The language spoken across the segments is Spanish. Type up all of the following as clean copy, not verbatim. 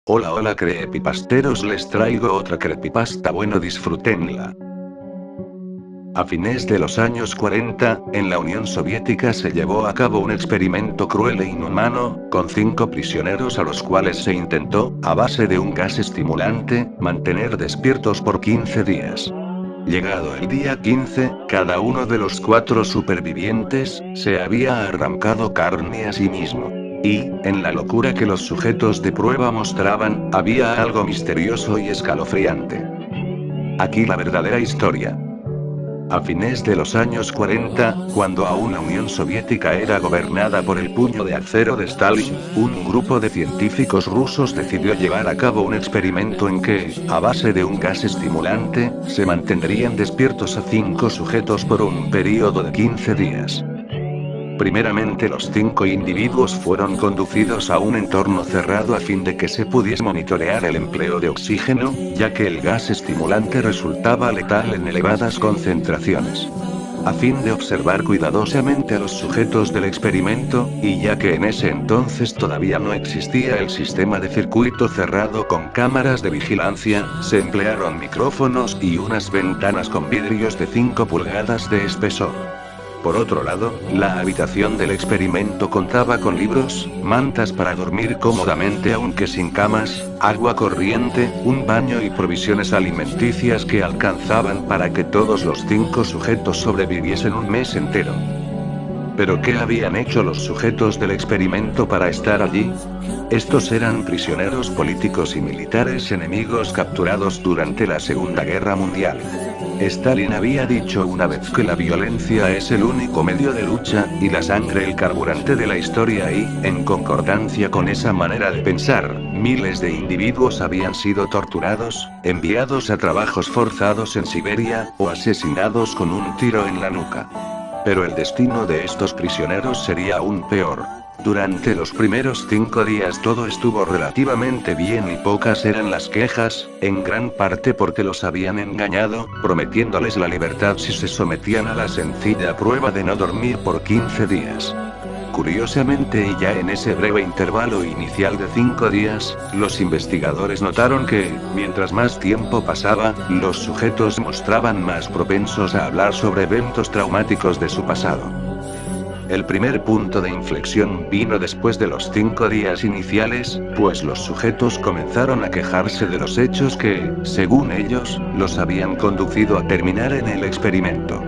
Hola hola creepypasteros, les traigo otra creepypasta, bueno, disfrútenla. A fines de los años 40, en la Unión Soviética se llevó a cabo un experimento cruel e inhumano, con 5 prisioneros a los cuales se intentó, a base de un gas estimulante, mantener despiertos por 15 días. Llegado el día 15, cada uno de los 4 supervivientes, se había arrancado carne a sí mismo. Y, en la locura que los sujetos de prueba mostraban, había algo misterioso y escalofriante. Aquí la verdadera historia. A fines de los años 40, cuando aún la Unión Soviética era gobernada por el puño de acero de Stalin, un grupo de científicos rusos decidió llevar a cabo un experimento en que, a base de un gas estimulante, se mantendrían despiertos a 5 sujetos por un período de 15 días. Primeramente, los 5 individuos fueron conducidos a un entorno cerrado a fin de que se pudiese monitorear el empleo de oxígeno, ya que el gas estimulante resultaba letal en elevadas concentraciones. A fin de observar cuidadosamente a los sujetos del experimento, y ya que en ese entonces todavía no existía el sistema de circuito cerrado con cámaras de vigilancia, se emplearon micrófonos y unas ventanas con vidrios de 5 pulgadas de espesor. Por otro lado, la habitación del experimento contaba con libros, mantas para dormir cómodamente aunque sin camas, agua corriente, un baño y provisiones alimenticias que alcanzaban para que todos los 5 sujetos sobreviviesen un mes entero. ¿Pero qué habían hecho los sujetos del experimento para estar allí? Estos eran prisioneros políticos y militares enemigos capturados durante la Segunda Guerra Mundial. Stalin había dicho una vez que la violencia es el único medio de lucha, y la sangre el carburante de la historia y, en concordancia con esa manera de pensar, miles de individuos habían sido torturados, enviados a trabajos forzados en Siberia, o asesinados con un tiro en la nuca. Pero el destino de estos prisioneros sería aún peor. Durante los primeros 5 días todo estuvo relativamente bien y pocas eran las quejas, en gran parte porque los habían engañado, prometiéndoles la libertad si se sometían a la sencilla prueba de no dormir por 15 días. Curiosamente, y ya en ese breve intervalo inicial de 5 días, los investigadores notaron que, mientras más tiempo pasaba, los sujetos mostraban más propensos a hablar sobre eventos traumáticos de su pasado. El primer punto de inflexión vino después de los 5 días iniciales, pues los sujetos comenzaron a quejarse de los hechos que, según ellos, los habían conducido a terminar en el experimento.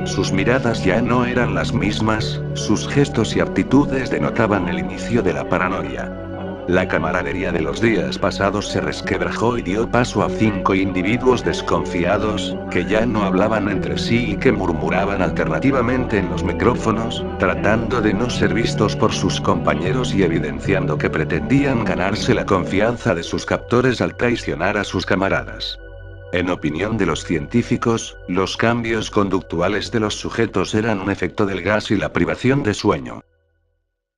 Sus miradas ya no eran las mismas, sus gestos y actitudes denotaban el inicio de la paranoia. La camaradería de los días pasados se resquebrajó y dio paso a 5 individuos desconfiados, que ya no hablaban entre sí y que murmuraban alternativamente en los micrófonos, tratando de no ser vistos por sus compañeros y evidenciando que pretendían ganarse la confianza de sus captores al traicionar a sus camaradas. En opinión de los científicos, los cambios conductuales de los sujetos eran un efecto del gas y la privación de sueño.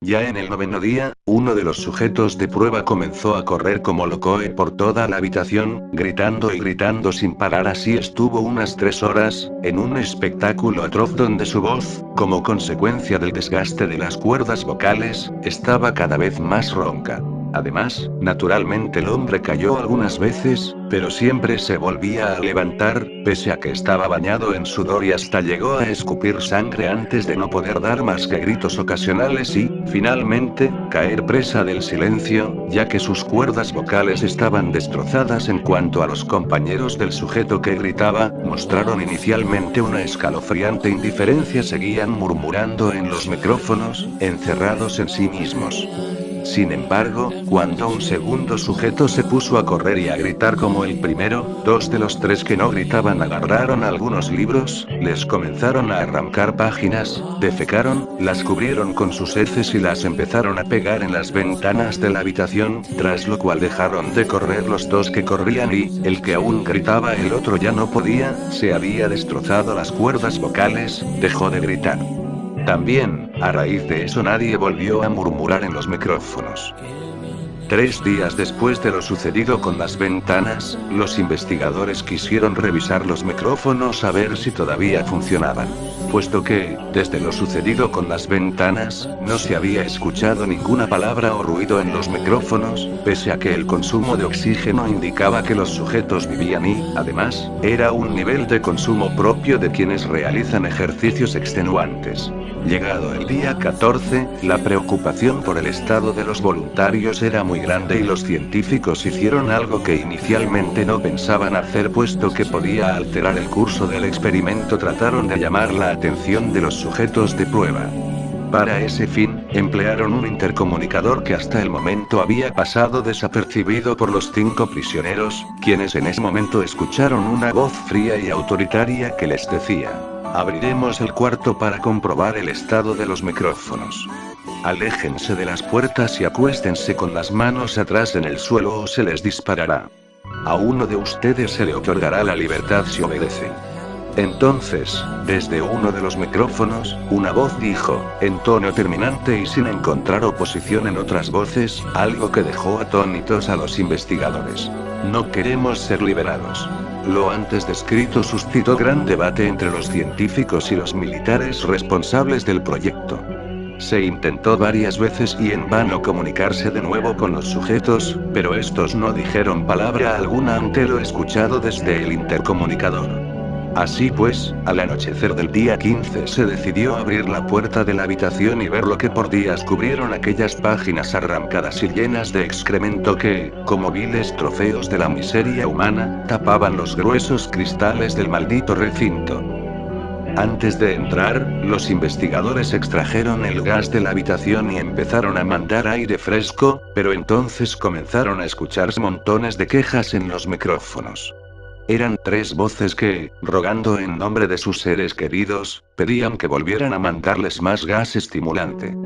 Ya en el 9º día, uno de los sujetos de prueba comenzó a correr como loco por toda la habitación, gritando y gritando sin parar. Así estuvo unas 3 horas, en un espectáculo atroz donde su voz, como consecuencia del desgaste de las cuerdas vocales, estaba cada vez más ronca. Además, naturalmente el hombre cayó algunas veces, pero siempre se volvía a levantar, pese a que estaba bañado en sudor y hasta llegó a escupir sangre antes de no poder dar más que gritos ocasionales y, finalmente, caer presa del silencio, ya que sus cuerdas vocales estaban destrozadas. En cuanto a los compañeros del sujeto que gritaba, mostraron inicialmente una escalofriante indiferencia, seguían murmurando en los micrófonos, encerrados en sí mismos. Sin embargo, cuando un segundo sujeto se puso a correr y a gritar como el primero, 2 de los 3 que no gritaban agarraron algunos libros, les comenzaron a arrancar páginas, defecaron, las cubrieron con sus heces y las empezaron a pegar en las ventanas de la habitación, tras lo cual dejaron de correr los 2 que corrían y, el que aún gritaba, el otro ya no podía, se había destrozado las cuerdas vocales, dejó de gritar. También, a raíz de eso nadie volvió a murmurar en los micrófonos. 3 días después de lo sucedido con las ventanas, los investigadores quisieron revisar los micrófonos a ver si todavía funcionaban. Puesto que, desde lo sucedido con las ventanas, no se había escuchado ninguna palabra o ruido en los micrófonos, pese a que el consumo de oxígeno indicaba que los sujetos vivían y, además, era un nivel de consumo propio de quienes realizan ejercicios extenuantes. Llegado el día 14, la preocupación por el estado de los voluntarios era muy grande y los científicos hicieron algo que inicialmente no pensaban hacer puesto que podía alterar el curso del experimento. Trataron de llamar la atención de los sujetos de prueba. Para ese fin, emplearon un intercomunicador que hasta el momento había pasado desapercibido por los 5 prisioneros, quienes en ese momento escucharon una voz fría y autoritaria que les decía: abriremos el cuarto para comprobar el estado de los micrófonos. Aléjense de las puertas y acuéstense con las manos atrás en el suelo o se les disparará. A uno de ustedes se le otorgará la libertad si obedecen. Entonces, desde uno de los micrófonos, una voz dijo, en tono terminante y sin encontrar oposición en otras voces, algo que dejó atónitos a los investigadores: no queremos ser liberados. Lo antes descrito suscitó gran debate entre los científicos y los militares responsables del proyecto. Se intentó varias veces y en vano comunicarse de nuevo con los sujetos, pero estos no dijeron palabra alguna ante lo escuchado desde el intercomunicador. Así pues, al anochecer del día 15 se decidió abrir la puerta de la habitación y ver lo que por días cubrieron aquellas páginas arrancadas y llenas de excremento que, como viles trofeos de la miseria humana, tapaban los gruesos cristales del maldito recinto. Antes de entrar, los investigadores extrajeron el gas de la habitación y empezaron a mandar aire fresco, pero entonces comenzaron a escucharse montones de quejas en los micrófonos. Eran 3 voces que, rogando en nombre de sus seres queridos, pedían que volvieran a mandarles más gas estimulante.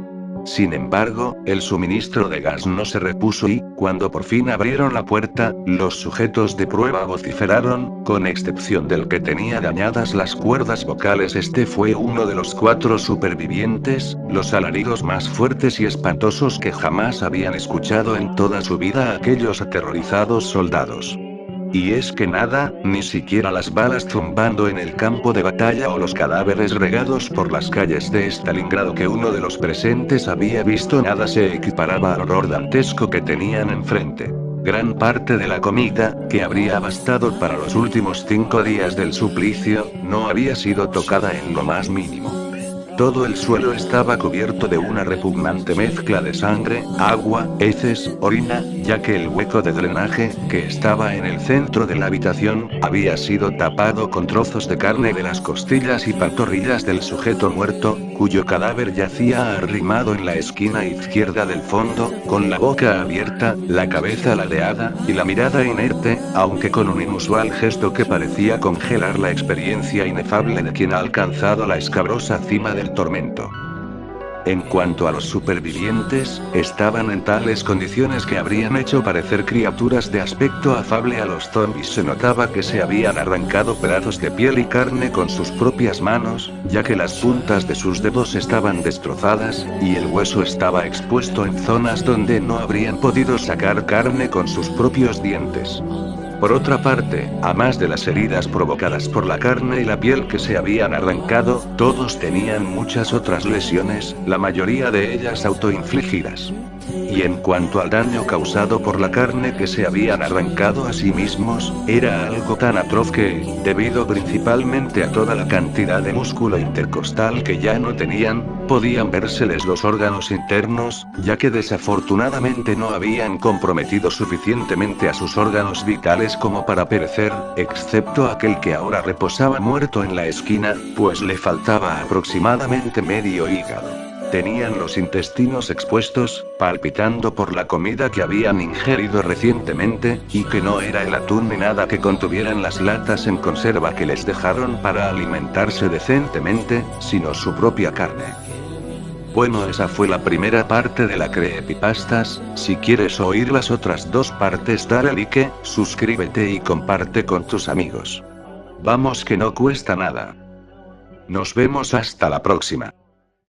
Sin embargo, el suministro de gas no se repuso y, cuando por fin abrieron la puerta, los sujetos de prueba vociferaron, con excepción del que tenía dañadas las cuerdas vocales. Este fue uno de los 4 supervivientes, los alaridos más fuertes y espantosos que jamás habían escuchado en toda su vida a aquellos aterrorizados soldados. Y es que nada, ni siquiera las balas zumbando en el campo de batalla o los cadáveres regados por las calles de Stalingrado que uno de los presentes había visto, nada se equiparaba al horror dantesco que tenían enfrente. Gran parte de la comida, que habría bastado para los últimos 5 días del suplicio, no había sido tocada en lo más mínimo. Todo el suelo estaba cubierto de una repugnante mezcla de sangre, agua, heces, orina, ya que el hueco de drenaje, que estaba en el centro de la habitación, había sido tapado con trozos de carne de las costillas y pantorrillas del sujeto muerto, cuyo cadáver yacía arrimado en la esquina izquierda del fondo, con la boca abierta, la cabeza ladeada, y la mirada inerte, aunque con un inusual gesto que parecía congelar la experiencia inefable de quien ha alcanzado la escabrosa cima del tormento. En cuanto a los supervivientes, estaban en tales condiciones que habrían hecho parecer criaturas de aspecto afable a los zombies. Se notaba que se habían arrancado pedazos de piel y carne con sus propias manos, ya que las puntas de sus dedos estaban destrozadas, y el hueso estaba expuesto en zonas donde no habrían podido sacar carne con sus propios dientes. Por otra parte, a más de las heridas provocadas por la carne y la piel que se habían arrancado, todos tenían muchas otras lesiones, la mayoría de ellas autoinfligidas. Y en cuanto al daño causado por la carne que se habían arrancado a sí mismos, era algo tan atroz que, debido principalmente a toda la cantidad de músculo intercostal que ya no tenían, podían vérseles los órganos internos, ya que desafortunadamente no habían comprometido suficientemente a sus órganos vitales como para perecer, excepto aquel que ahora reposaba muerto en la esquina, pues le faltaba aproximadamente medio hígado. Tenían los intestinos expuestos, palpitando por la comida que habían ingerido recientemente, y que no era el atún ni nada que contuvieran las latas en conserva que les dejaron para alimentarse decentemente, sino su propia carne. Bueno, esa fue la primera parte de la creepypastas. Si quieres oír las otras 2 partes, dale like, suscríbete y comparte con tus amigos. Vamos, que no cuesta nada. Nos vemos hasta la próxima.